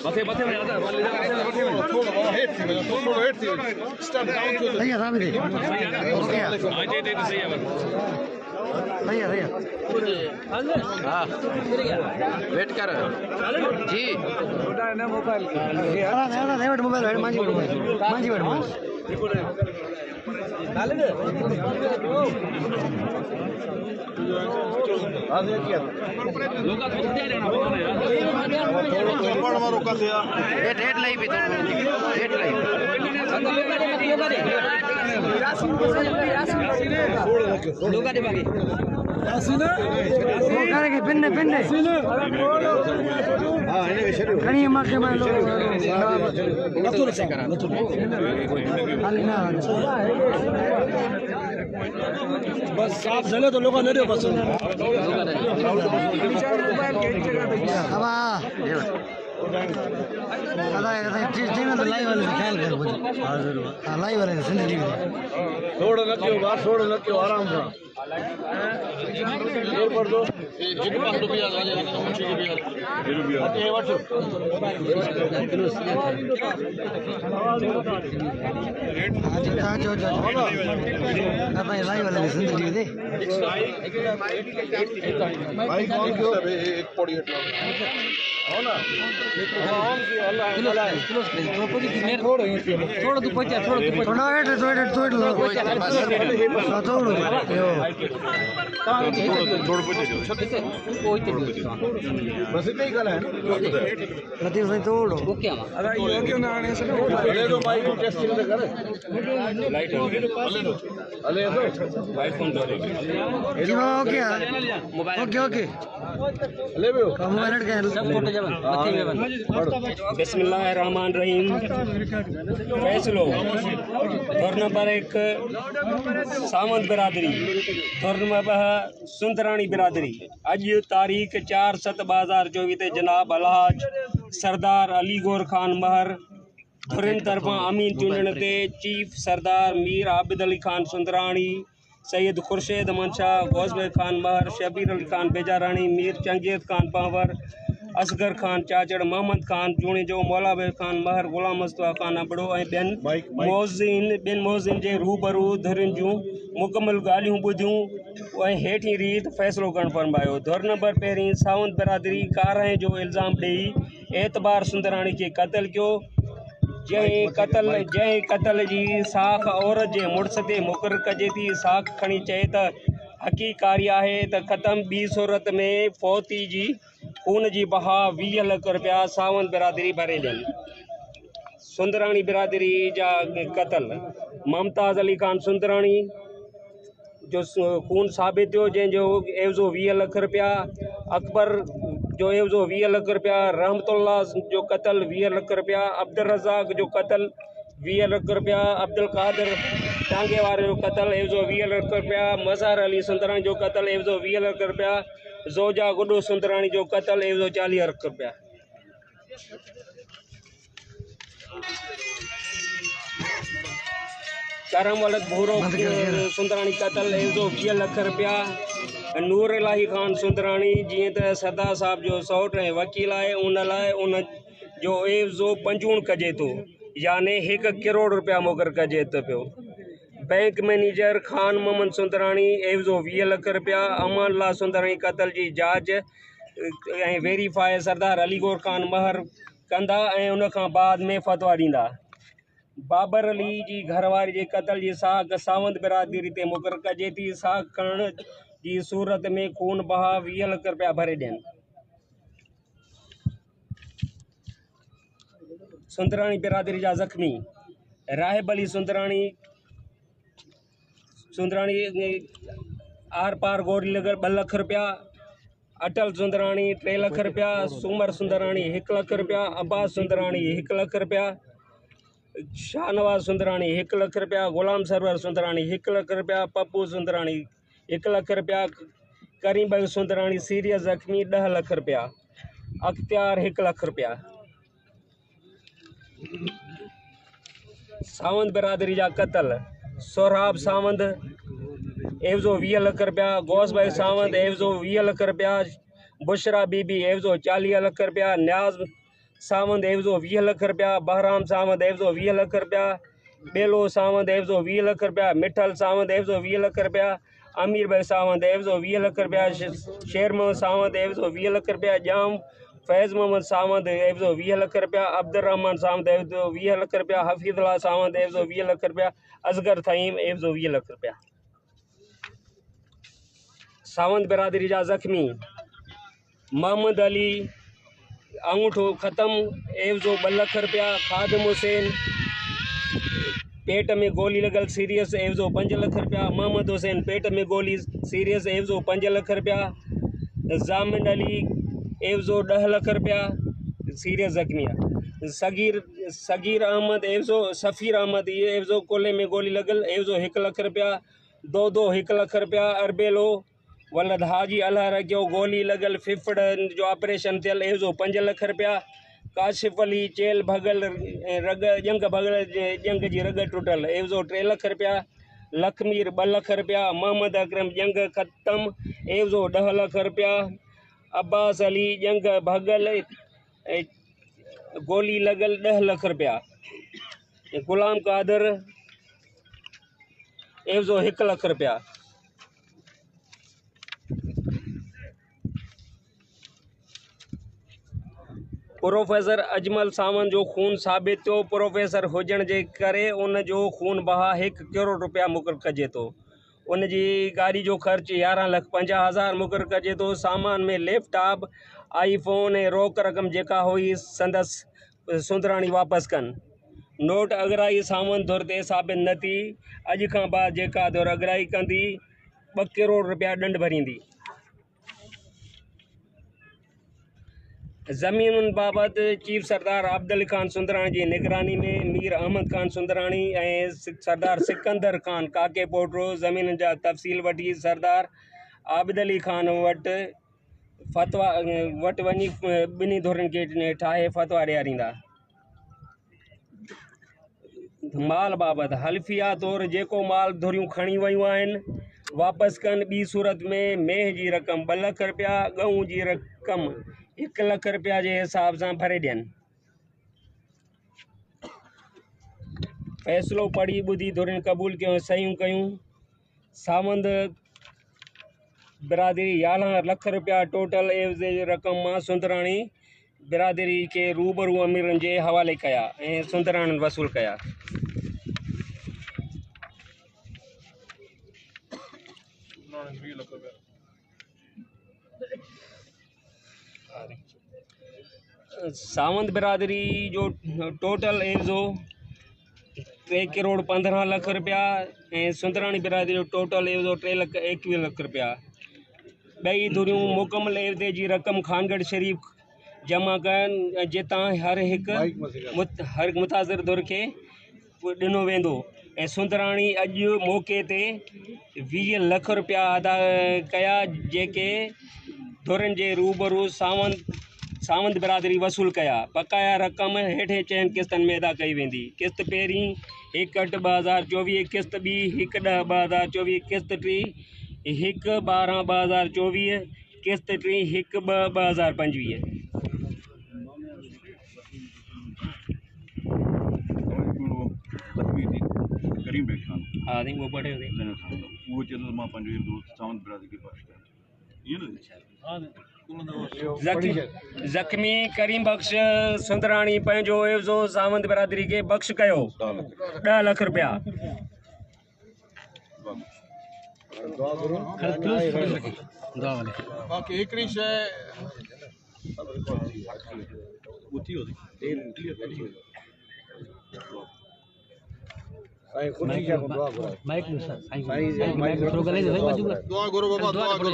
मथे मथे में आता थोड़ा हेड थी स्टेप डाउन टू सही है साहब दे ओके हां दे सही है भैया भैया हां वेट कर जी मोबाइल मांझी पिन्ने पिन्ने खड़ी माके में लोग बस साफ चले तो लोग नहीं दे बस अब टीम में तो लाइव वाले ख्याल कर हां लाइव वाले जिंदगी में छोड़ न क्यों आराम से जोर कर दो जिन पास रुपया आ जाए लेकिन मुझे रुपया आते हैं वाटो आज जो अब लाइव वाले जिंदगी दे भाई कौन क्यों एक पॉडी हटना हो ना थोड़ा तू पचा थोड़ा थोड़ा लो थोड़ा बस इतना ही कला है लतीफ भाई तोड़ो ओके अरे ये क्यों ना आने से ले दो भाई को टेस्टिंग तो कर लाइट ले दो भाई फोन दो ओके ओके ले बे मोबाइल हट गया सब फोटो जबन मत्ती में बन बिस्मिल्लाहिर्रहमानिर्रहीम फैसलो दौर नंबर 1 सावंत बिरादरी दौर नंबर 2 सुंदरानी बिरादरी अज तारीख 4/7/2024 ते जनाब अलहाज सरदार अली गौर खान महर धुरिन तरफा अमीन चूंडण ते चीफ सरदार मीर आबिद अली खान सुंदरानी सैयद खुर्शीद अमन शाह गौसबे खान महर Shabir Ali Khan बेजारानी Mir Genghis Khan power Asghar Khan चाचड़ Mohammad Khan चूणे जो मौलाबे खान महर गुलाम मुस्तफा खान अबड़ो बेन मोज़िन जे रूबरू धुरिन जूं मुकम्मल ॻाल्हियूं ॿुधियूं हेठी रीत फ़ैसिलो करणु फरमायो दौर नंबर पहिरीं सावंत बिरादरी कारहां जो इल्ज़ाम ॾेई एतबार सुंदराणी खे क़त्ल कयो जंहिं क़त्ल जी साख औरत जे मुड़ुस ते मुक़ररु कजे थी साख खणी चए त हक़ीक़ारी आहे त ख़तम ॿी सूरत में फौती जी खून जी बहा 20 लाख रुपया सावंत बिरादरी भरे ॾियनि सुंदराणी बिरादरी जा क़त्ल मुमताज़ अली खान सुंदराणी जो खून साबित थियो जंहिंजो एवज़ो 20 लाख रुपया अकबर जो एवज़ो 20 लाख रुपया रहमतुल्लाह जो क़त्ल 20 लाख रुपया अब्दुल रज़ाक जो क़त्ल 20 लाख रुपया अब्दुल कादिर टांगे वारे जो क़त्ल एवज़ो 20 लाख रुपया मज़हर अली सुंदराणी जो क़त्ल एवज़ो 20 लाख रुपया ज़ोजा गुड्डू सुंदराणी जो क़त्ल एवज़ो 40 लाख रुपया करम वलद भूरो सुंदराणी क़त्ल एवज़ो 20 लाख रुपया नूर इलाही खान सुंदराणी जीअं त सरदार साहब जो सौट ऐं वकील आहे उन लाइ उन जो एवज़ो पंजूण कजे थो यानी 1 करोड़ रुपया मुक़ररु कजे थो पियो बैंक मैनेजर खान मोहम्मद सुंदराणी एवज़ो 20 लाख रुपया अमानल्ला सुंदराणी क़त्ल जी जांच ऐं वेरीफाई सरदार अली गौर खान महर कंदा ऐं उन खां बाद में फतवा ॾींदा बाबर अली जी घरवारी जे क़त्ल जी साख सावंत बिरादरी ते मुक़ररु कजे थी साख खणण जी सूरत में खून बहा 20 लाख रुपया भरे ॾियनि सुंदराणी बिरादरी जा ज़ख़्मी राहिब अली सुंदराणी आर पार गोरी लॻल 2 लाख रुपया अटल सुंदराणी 3 लाख रुपया सूमर सुंदराणी 1 लाख रुपया अब्बास सुंदराणी 1 लाख रुपया शाहनवाज सुंदराणी 1 लाख रुपया गुलाम सरवर सुंदराणी 1 लाख रुपया पप्पू सुंदराणी 1 लाख रुपया करीम भाई सुंदराणी सीरियस ज़ख़्मी 10 लाख रुपया अख्तियार 1 लाख रुपया सावंत बिरादरी जा क़त्ल सोहराब सावंत एवज़ो 20 लाख रुपया गौस भाई सावंत एवज़ो 20 लाख रुपया बुशरा बीबी एवज़ो 40 लाख रुपया, न्याज सावंत एवज़ो 20 लाख रुपया, बहराम सावंत एवज़ो 20 लाख रुपया, बेलो सावंत एवज़ो 20 लाख रुपया, मिठल सावंत एवज़ो 20 लाख रुपया, अमीर भाई सावंत एवज़ो 20 लाख रुपया, शेर मोहम्मद सावंत एवज़ो 20 लाख रुपया, जाम फैज़ मोहम्मद सावंत एवज़ो 20 लाख रुपया, अब्दुर्रहमान सावंत एवज़ो 20 लाख रुपया, हफीज़ुल्लाह सावंत एवज़ो 20 लाख रुपया, असगर थईम एवज़ो 20 लाख रुपया। सावंत बिरादरी जा जख्मी मोहम्मद अली अंगूठो ख़त्म एवज़ो 2 लाख रुपया, खादिम हुसैन पेट में गोली लगल सीरियस एवज़ो 5 लाख रुपया, मोहम्मद हुसैन पेट में गोली सीरियस एवज़ो 5 लाख रुपया, जामिन अली एवज़ो 10 लाख रुपया सीरियस जख्मी है। सगीर अहमद एवज़ो सफ़ीर अहमद ये एवज़ो कोले में गोली लगल एवज़ो 1 लाख रुपया, दो 1 लाख रुपया, अरबेलो वलद हाजी अल्लाह रखियो गोली लगल फिफड़ जो ऑपरेशन थियल एवज़ो 5 लाख रुपया, काशिफ अली चेल भगल रग जंग भगल जंग जी रग टुटल एवज़ो 3 लाख रुपया, लखमीर 2 लाख रुपया, मोहम्मद अकरम जंग ख़त्म एवज़ो 10 लाख रुपया, अब्बास अली जंग भगल गोली लगल 10 लाख रुपया, गुलाम कादर एवज़ो 1 लाख रुपया। प्रोफेसर अजमल सावंत जो खून साबित थियो, प्रोफेसर हुजण जे करे उन जो खून बहा 1 करोड़ रुपया मुक़ररु कजे थो। उन जी गाड़ी जो ख़र्च 11,50,000 मुक़ररु कजे थो। सामान में लैपटॉप आईफोन ऐं रोक रक़म जेका हुई संदसि सुंदराणी वापसि कनि। नोट अगराई सावंत धुर ते साबित न थी। अॼु खां बाद जेका धुर अगराई कंदी 2 करोड़ रुपया ॾंढ भरींदी। ज़मीनुनि बाबति चीफ सरदार अब्दुल खान सुंदराणी जी निगरानी में मीर अहमद खान सुंदराणी ऐं सरदार सिकंदर खान काके पोटरो ज़मीनुनि जा तफ़सील वठी सरदार आबिद अली खान वटि वञी ॿिन्ही धुरनि खे ठाहे फ़तवा ॾियारींदा। माल बाबति हल्फिया तौरु जेको माल धुरियूं खणी वियूं आहिनि वापसि कनि। ॿी सूरत में मेह जी रक़म 2 लाख रुपया, गऊं जी रक़म 1 लाख रुपया जे हिसाब सां भरे ॾियनि। फ़ैसिलो पढ़ी ॿुधी धुरियुनि क़बूल कयूं सहियूं कयूं। सावंत बिरादरी 11 लाख रुपया टोटल एवज़े जी रक़म मां सुंदराणी बिरादरी के रूबरू अमीरनि जे हवाले कया ऐं सुंदराणियुनि वसूल कया। सावंत बिरादरी जो टोटल एवज़ो 3 करोड़ 15 लाख रुपया ऐं सुंदराणी बिरादरी जो टोटल एवज़ो 3 लाख 21 लाख रुपया। ॿई धुरियूं मुकमल एवज़े जी रक़म खानगढ़ शरीफ़ जमा कनि जितां हर मुताज़िर धुर खे ॾिनो वेंदो ऐं सुंदराणी अॼु मौक़े ते 20 लाख रुपया अदा कया जेके धुरनि जे रूबरू सावंत बिरादरी वसूल कया। बकाया रक़म हेठे चयनि किस्तनि में अदा कई वेंदी। किस्त पहिरीं 1/8/2024, किस्त ॿी 1/10/2024, किस्त टी 1/12/2024, किस्त टी 1/2/2025। करीम बेग खान हाँ नहीं वो पढ़े हुए वो चलो मां पंहिंजो दोस्त सावंत बिरादरी के पास ये ज़ख्मी करीम बख्श सुंदराणी पंहिंजो एवज़ो सावंत बिरादरी खे बख्श कयो 10 लाख रुपया। बाक़ी हिकिड़ी शइ दुआ करो बाबा, दुआ करो।